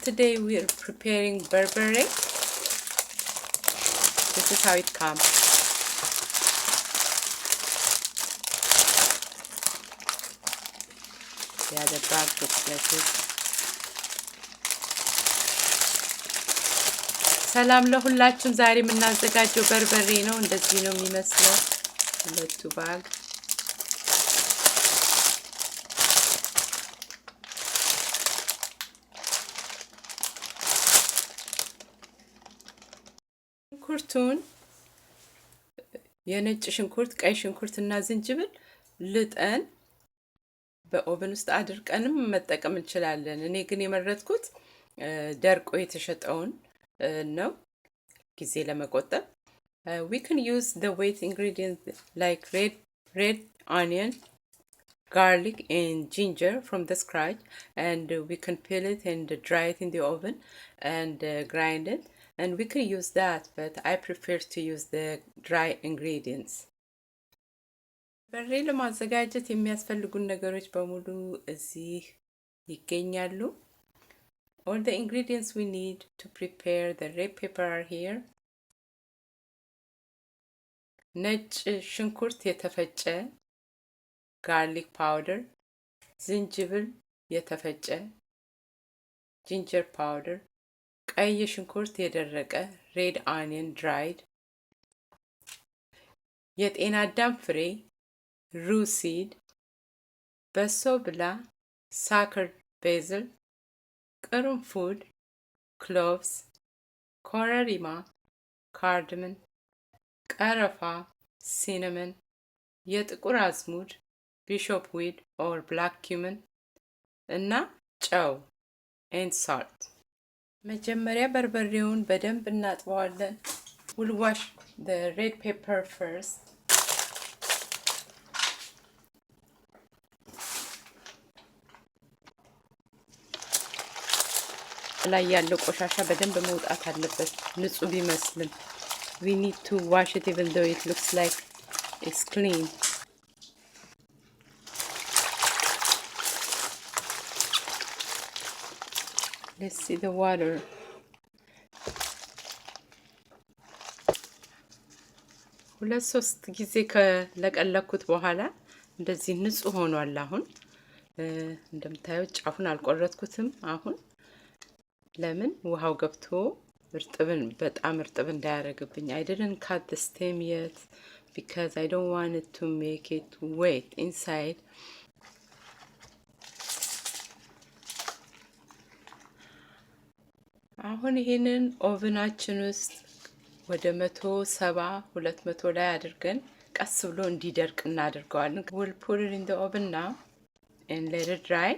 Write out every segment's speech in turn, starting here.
today we are preparing berbere. This is how it comes. Yeah, the bag looks like this. ሰላም ለሁላችሁም ዛሬ የምናዘጋጀው በርበሬ ነው። እንደዚህ ነው የሚመስለው ሁለቱ ባግ። ሽንኩርቱን የነጭ ሽንኩርት፣ ቀይ ሽንኩርትና ዝንጅብል ልጠን በኦቨን ውስጥ አድርቀንም መጠቀም እንችላለን። እኔ ግን የመረጥኩት ደርቆ የተሸጠውን ነው ጊዜ ለመቆጠብ። we can use the wet ingredients like red onion, garlic and ginger from the scratch, and we can peel it and dry it in the oven and grind it, and we can use that, but I prefer to use the dry ingredients. በርበሬ ለማዘጋጀት የሚያስፈልጉን ነገሮች በሙሉ እዚህ ይገኛሉ። All the ingredients we need to prepare the red pepper are here. ነጭ ሽንኩርት የተፈጨ፣ garlic powder, ዝንጅብል የተፈጨ፣ ginger powder, ቀይ ሽንኩርት የደረቀ red onion dried, የጤና አዳም ፍሬ rue seed, በሶ ብላ ሳከር basil, ቅርንፉድ cloves, ኮረሪማ cardamom, ቀረፋ cinnamon, የጥቁር አዝሙድ bishop weed or black cumin እና ጨው and salt. መጀመሪያ በርበሬውን በደንብ እናጥበዋለን። We'll wash the red pepper first. ላይ ያለው ቆሻሻ በደንብ መውጣት አለበት ንጹህ ቢመስልም። We need to wash it even though it looks like it's clean. Let's see the water. ሁለት ሶስት ጊዜ ከለቀለኩት በኋላ እንደዚህ ንጹህ ሆኗል። አሁን እንደምታዩት ጫፉን አልቆረጥኩትም። አሁን ለምን ውሃው ገብቶ በጣም እርጥብ እንዳያደርግብኝ። I didn't cut the stem yet because I don't want it to make it wet inside. አሁን ይሄንን ኦቨናችን ውስጥ ወደ 170 200 ላይ አድርገን ቀስ ብሎ እንዲደርቅ እናደርገዋለን። We'll put it in the oven now and let it dry.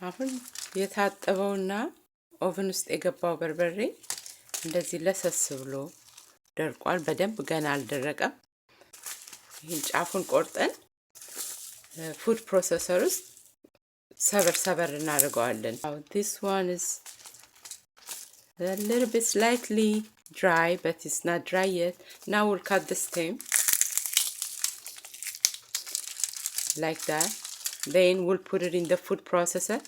አሁን የታጠበውና ኦቨን ውስጥ የገባው በርበሬ እንደዚህ ለሰስ ብሎ ደርቋል። በደንብ ገና አልደረቀም። ይሄን ጫፉን ቆርጠን ፉድ ፕሮሰሰር ውስጥ ሰበር እናደርገዋለን። This one is a little bit slightly dry, but it's not dry yet. Now we'll cut the stem like that. Then we'll put it in the food processor.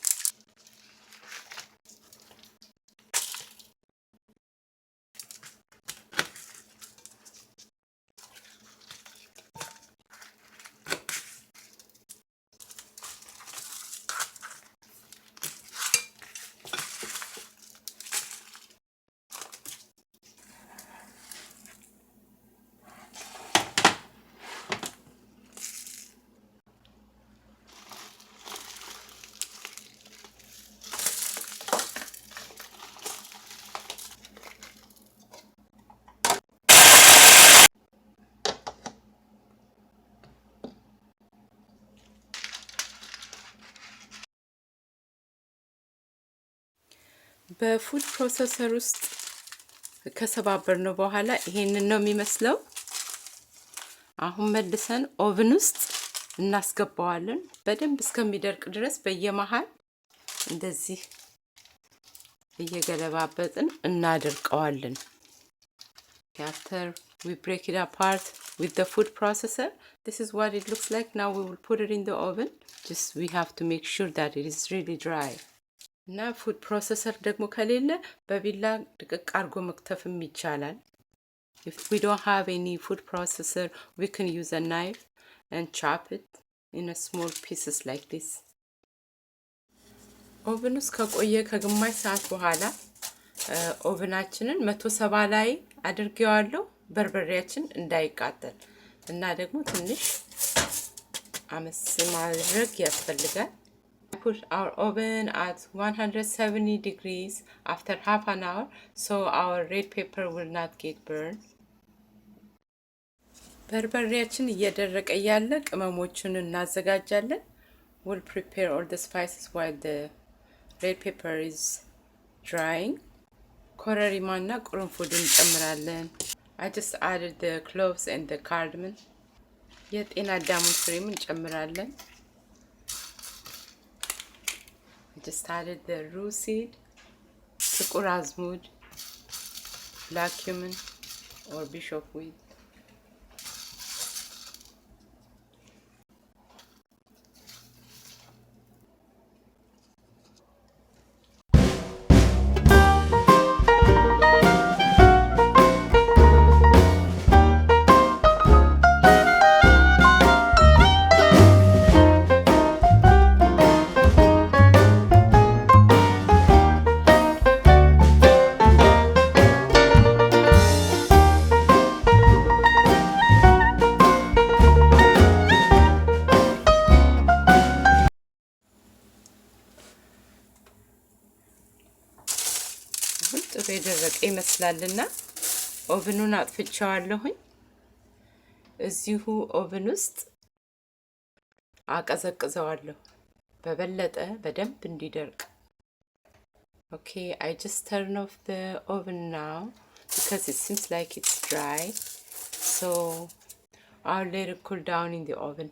በፉድ ፕሮሰሰር ውስጥ ከሰባበርነው በኋላ ይሄንን ነው የሚመስለው። አሁን መልሰን ኦቨን ውስጥ እናስገባዋለን። በደንብ እስከሚደርቅ ድረስ በየመሃል እንደዚህ እየገለባበጥን እናደርቀዋለን። After we break it apart, with the food processor. This is what it looks like. Now we will put it in the oven. Just we have to make sure that it is really dry. እና ፉድ ፕሮሰሰር ደግሞ ከሌለ በቢላ ድቅቅ አርጎ መክተፍም ይቻላል። If we don't have any food processor, we can use a knife and chop it in a small pieces like this. ኦቨን ውስጥ ከቆየ ከግማሽ ሰዓት በኋላ ኦቨናችንን 170 ላይ አድርጌዋለሁ በርበሬያችን እንዳይቃጠል እና ደግሞ ትንሽ አመስ ማድረግ ያስፈልጋል። Put our oven at 170 degrees after half an hour so our red pepper will not get burned. በርበሬያችን እየደረቀ ያለ ቅመሞችን እናዘጋጃለን። We'll prepare all the spices while the red pepper is drying. ኮረሪማና ቁርንፉድ እንጨምራለን። I just added the cloves and the cardamom. የጤና አዳሙን ፍሬም እንጨምራለን። I just added the rue seed, ጥቁር አዝሙድ, black cumin or bishop weed. ጥሩ የደረቀ ይመስላልና ኦቨኑን አጥፍቼዋለሁኝ። እዚሁ ኦቨን ውስጥ አቀዘቅዘዋለሁ በበለጠ በደንብ እንዲደርቅ። Okay, I just turn off the oven now because it seems like it's dry. So I'll let it cool down in the oven.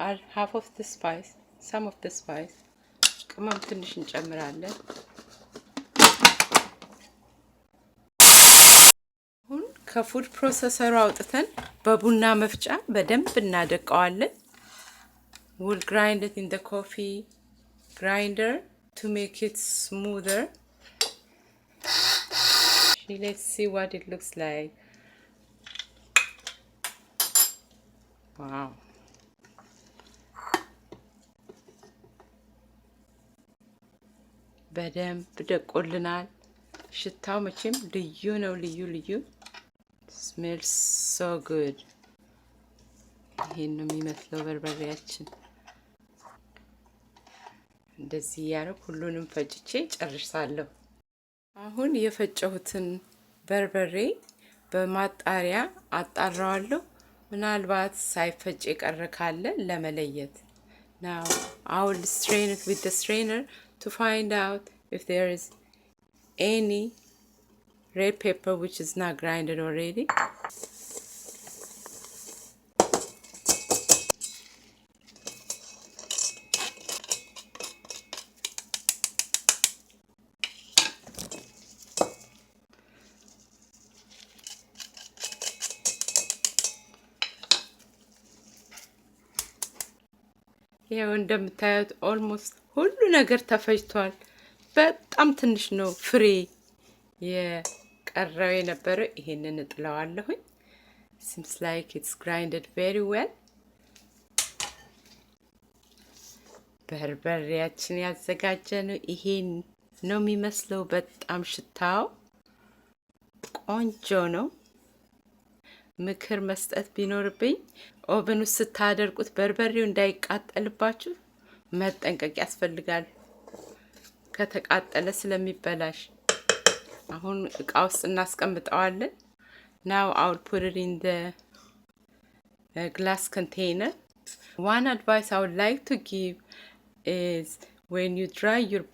Add half of the spice, some of the spice. ቅመም ትንሽ እንጨምራለን። አሁን ከፉድ ፕሮሰሰሩ አውጥተን በቡና መፍጫ በደንብ እናደቀዋለን። We'll grind it in the coffee grinder to make it smoother. Let's see what it looks like. Wow. በደንብ ደቆልናል። ሽታው መቼም ልዩ ነው፣ ልዩ smells so good. ይሄን ነው የሚመስለው በርበሬያችን። እንደዚህ ያረኩ ሁሉንም ፈጭቼ ጨርሳለሁ። አሁን የፈጨሁትን በርበሬ በማጣሪያ አጣራዋለሁ፣ ምናልባት ሳይፈጭ የቀረ ካለ ለመለየት። Now I will strain it with the strainer to find out if there is any red pepper which is not grinded already. ያው እንደምታዩት ኦልሞስት ሁሉ ነገር ተፈጭቷል። በጣም ትንሽ ነው ፍሬ የቀረው የነበረው። ይሄንን እጥለዋለሁኝ። seems like it's grinded very well. በርበሬያችን ያዘጋጀነው ይሄን ነው የሚመስለው። በጣም ሽታው ቆንጆ ነው። ምክር መስጠት ቢኖርብኝ ኦቨን ውስጥ ስታደርቁት በርበሬው እንዳይቃጠልባችሁ መጠንቀቅ ያስፈልጋል፣ ከተቃጠለ ስለሚበላሽ። አሁን እቃ ውስጥ እናስቀምጠዋለን። Now I'll put it in the glass container. One advice I would like to give is when you dry your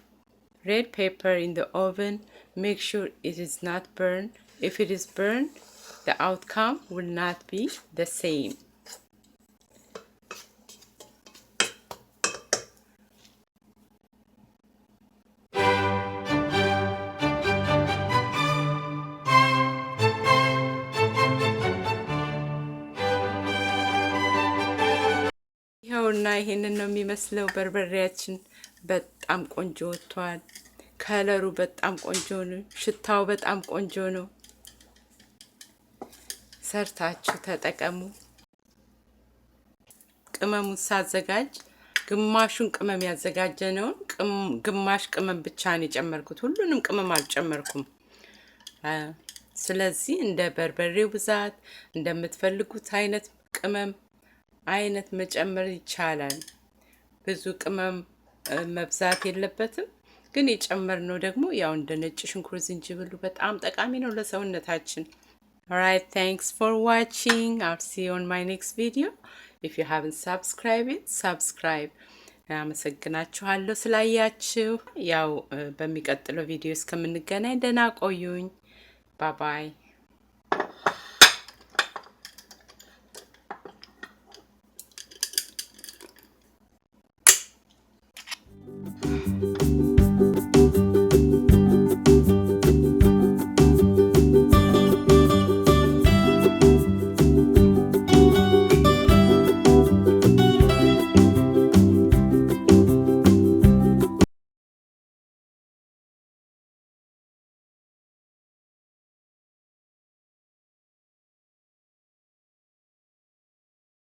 red pepper in the oven, make sure it is not burned. If it is burned, the outcome will not be the same. ቁርጡና ይሄንን ነው የሚመስለው። በርበሬያችን በጣም ቆንጆ ወጥቷል። ከለሩ በጣም ቆንጆ ነው። ሽታው በጣም ቆንጆ ነው። ሰርታችሁ ተጠቀሙ። ቅመሙን ሳዘጋጅ ግማሹን ቅመም ያዘጋጀነውን ግማሽ ቅመም ብቻ ነው የጨመርኩት። ሁሉንም ቅመም አልጨመርኩም። ስለዚህ እንደ በርበሬው ብዛት እንደምትፈልጉት አይነት ቅመም አይነት መጨመር ይቻላል። ብዙ ቅመም መብዛት የለበትም። ግን የጨመርነው ደግሞ ያው እንደ ነጭ ሽንኩርት፣ ዝንጅብሉ በጣም ጠቃሚ ነው ለሰውነታችን። Alright, thanks for watching. I'll see you on my next video. If you haven't subscribed it, subscribe. አመሰግናችኋለሁ ስላያችሁ። ያው በሚቀጥለው ቪዲዮ እስከምንገናኝ ደህና ቆዩኝ። ባይ ባይ።